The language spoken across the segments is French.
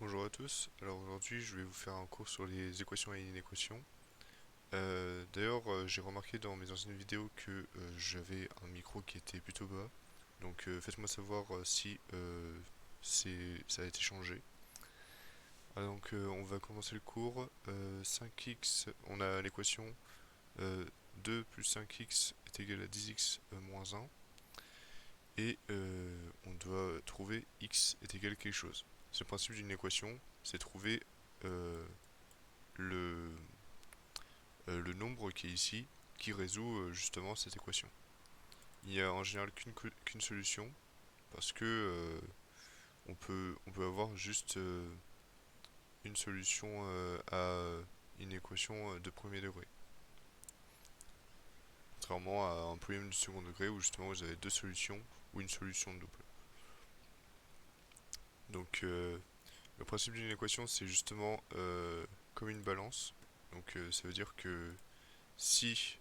Bonjour à tous, alors aujourd'hui je vais vous faire un cours sur les équations et inéquations. D'ailleurs, j'ai remarqué dans mes anciennes vidéos que j'avais un micro qui était plutôt bas, donc faites-moi savoir si ça a été changé. On va commencer le cours. 5x, on a l'équation 2 plus 5x est égal à 10x moins 1, et on doit trouver x est égal à quelque chose. C'est le principe d'une équation, c'est trouver euh, le, le nombre qui est ici, qui résout justement cette équation. Il n'y a en général qu'une solution, parce que on peut avoir juste une solution à une équation de premier degré. Contrairement à un problème du second degré où justement vous avez deux solutions ou une solution double. Donc le principe d'une équation c'est justement comme une balance. Donc ça veut dire que si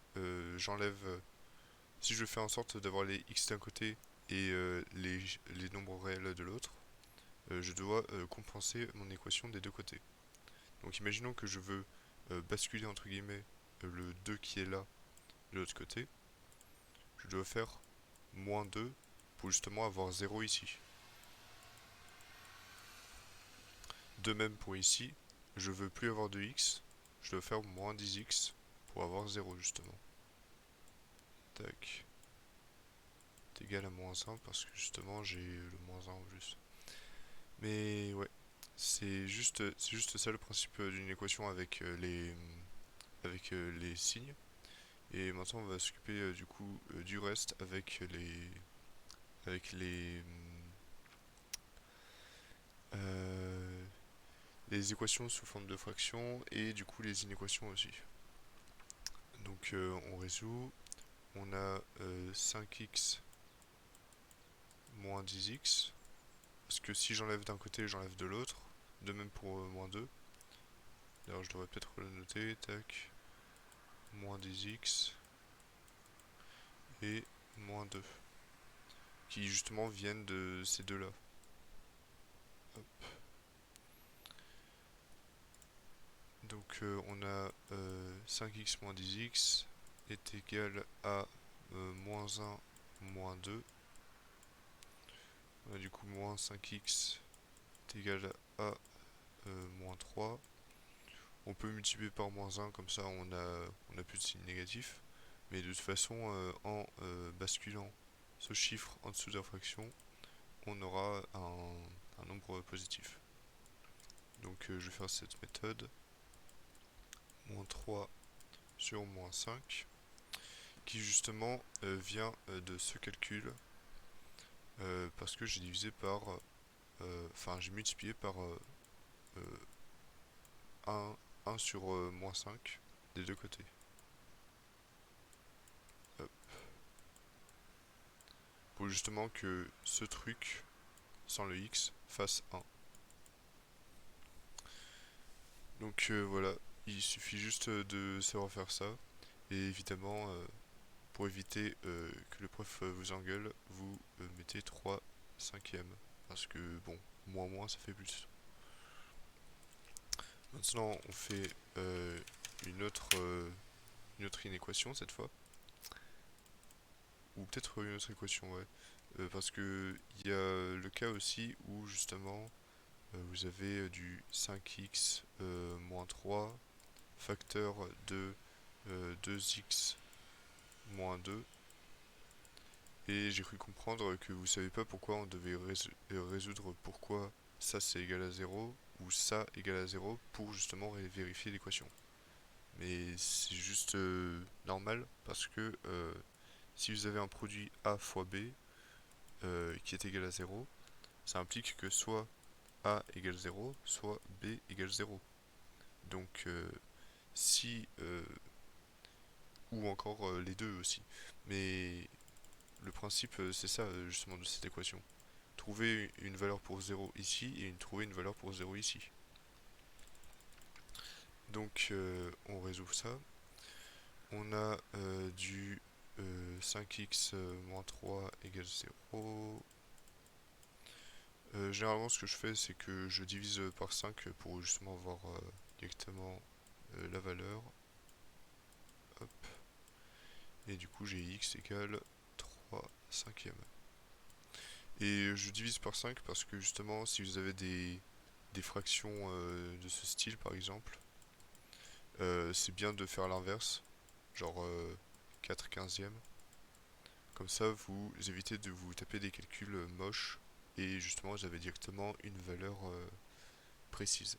j'enlève si je fais en sorte d'avoir les x d'un côté et les nombres réels de l'autre, je dois compenser mon équation des deux côtés. Donc imaginons que je veux basculer entre guillemets le 2 qui est là de l'autre côté, je dois faire moins 2 pour justement avoir 0 ici. De même pour ici, je veux plus avoir de x, je dois faire moins 10x pour avoir 0 justement. Tac. C'est égal à moins 1 parce que justement j'ai le moins 1 en plus. Mais ouais, c'est juste ça le principe d'une équation avec les signes. Et maintenant, on va s'occuper du coup du reste avec les équations sous forme de fractions et du coup les inéquations aussi. Donc on résout. On a 5x moins 10x. Parce que si j'enlève d'un côté, j'enlève de l'autre. De même pour moins 2. D'ailleurs, je devrais peut-être le noter. Tac. Moins 10x et moins 2, qui justement viennent de ces deux-là. Donc on a 5x moins 10x est égal à moins 1 moins 2. On a du coup moins 5x est égal à moins 3. On peut multiplier par moins 1, comme ça on a plus de signe négatif. Mais de toute façon, en basculant ce chiffre en dessous de la fraction, on aura un nombre positif. Donc je vais faire cette méthode. Moins 3 sur moins 5, qui justement vient de ce calcul, parce que j'ai divisé par, enfin j'ai multiplié par 1 sur moins 5 des deux côtés. Hop. Pour justement que ce truc, sans le x, fasse 1. Donc voilà, il suffit juste de savoir faire ça. Et évidemment, pour éviter que le prof vous engueule, vous mettez 3 cinquièmes. Parce que bon, moins moins ça fait plus. Maintenant, on fait une autre, euh, une autre inéquation cette fois. Ou peut-être une autre équation, ouais. Parce que il y a le cas aussi où justement vous avez du 5x moins 3 facteur de 2x moins 2. Et j'ai cru comprendre que vous savez pas pourquoi on devait résoudre pourquoi ça c'est égal à 0 ou ça égal à 0 pour justement vérifier l'équation. Mais c'est juste normal parce que si vous avez un produit A fois B qui est égal à 0, ça implique que soit A égale 0, soit B égale 0. Donc si ou encore les deux aussi. Mais le principe c'est ça justement de cette équation. Trouver une valeur pour 0 ici et trouver une valeur pour 0 ici. Donc on résout ça. On a du 5x moins 3 égale 0. Généralement, ce que je fais, c'est que je divise par 5 pour justement avoir directement la valeur. Hop. Et du coup, j'ai x égale 3 cinquièmes. Et je divise par 5 parce que justement, si vous avez des fractions de ce style, par exemple, c'est bien de faire l'inverse, genre 4 quinzièmes. Comme ça, vous évitez de vous taper des calculs moches et justement, vous avez directement une valeur précise.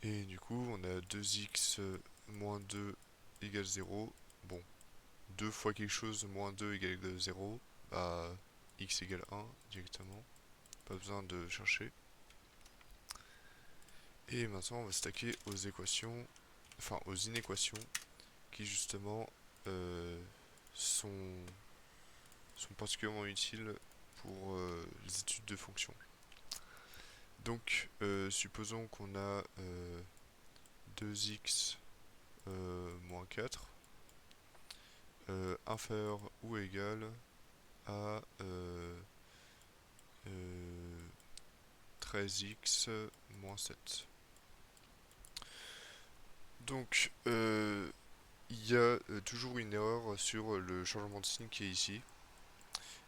Et du coup, on a 2x moins 2 égale 0. Bon, 2 fois quelque chose moins 2 égale 0. Bah, x égale 1 directement. Pas besoin de chercher. Et maintenant, on va stacker aux équations, enfin aux inéquations, qui justement euh, sont, sont particulièrement utiles pour les études de fonctions. Donc, supposons qu'on a 2x moins 4 inférieur ou égal à 13x moins 7. Donc, il y a toujours une erreur sur le changement de signe qui est ici.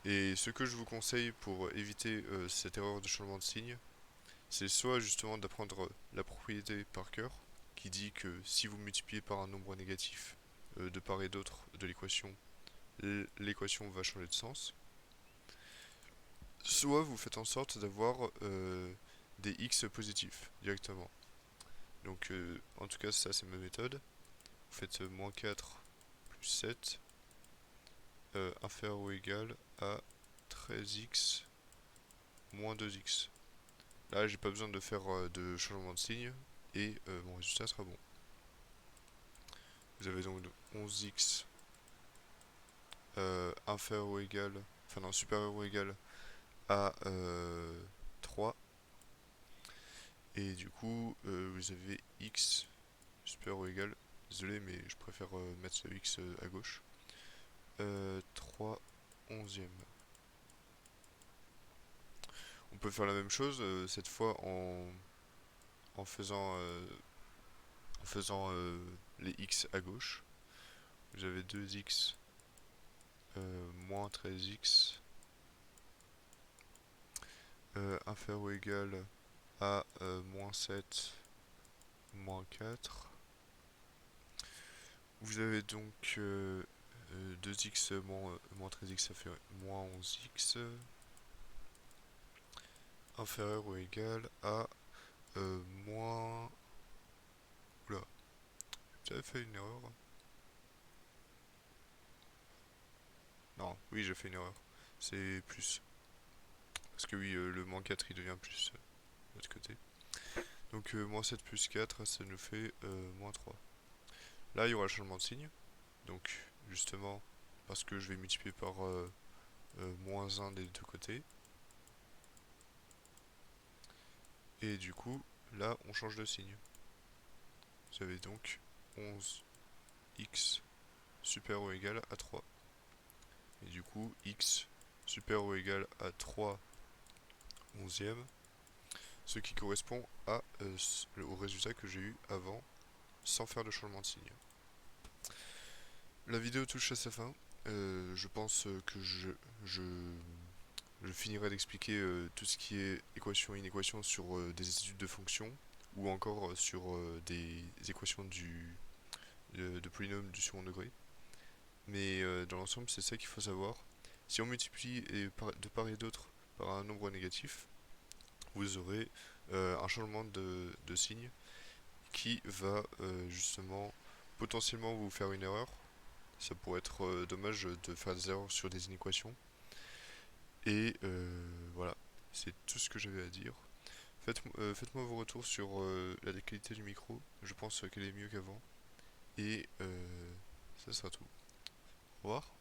Et ce que je vous conseille pour éviter cette erreur de changement de signe, c'est soit justement d'apprendre la propriété par cœur, qui dit que si vous multipliez par un nombre négatif de part et d'autre de l'équation, l'équation va changer de sens. Soit vous faites en sorte d'avoir des x positifs directement. Donc en tout cas ça c'est ma méthode. Vous faites moins 4 plus 7 inférieur ou égal à 13x moins 2x. Là j'ai pas besoin de faire de changement de signe et mon résultat sera bon. Vous avez donc 11x inférieur ou égal, enfin non supérieur ou égal à 3. Et du coup vous avez x supérieur ou égal, désolé mais je préfère mettre le x à gauche, 3 onzièmes. On peut faire la même chose cette fois en faisant, les x à gauche. Vous avez 2x moins 13x inférieur ou égal à moins 7 moins 4. Vous avez donc 2x moins 13x, ça fait moins 11x inférieur ou égal à moins... Oula, j'avais fait une erreur. Non, oui, j'ai fait une erreur. C'est plus. Parce que oui, le moins 4 il devient plus de l'autre côté. Donc moins 7 plus 4, ça nous fait moins 3. Là, il y aura le changement de signe. Donc, justement, parce que je vais multiplier par moins 1 des deux côtés. Et du coup, là, on change de signe. Vous avez donc 11x supérieur ou égal à 3. Et du coup, x supérieur ou égal à 3 onzièmes, ce qui correspond au résultat que j'ai eu avant, sans faire de changement de signe. La vidéo touche à sa fin. Je pense que je finirai d'expliquer tout ce qui est équation et inéquation sur des études de fonctions ou encore sur des équations de polynômes du second degré. Mais dans l'ensemble, c'est ça qu'il faut savoir. Si on multiplie de part et d'autre par un nombre négatif, vous aurez un changement de signe qui va justement potentiellement vous faire une erreur. Ça pourrait être dommage de faire des erreurs sur des inéquations. Et voilà, c'est tout ce que j'avais à dire. Faites-moi vos retours sur la qualité du micro. Je pense qu'elle est mieux qu'avant. Et ça sera tout. Au revoir.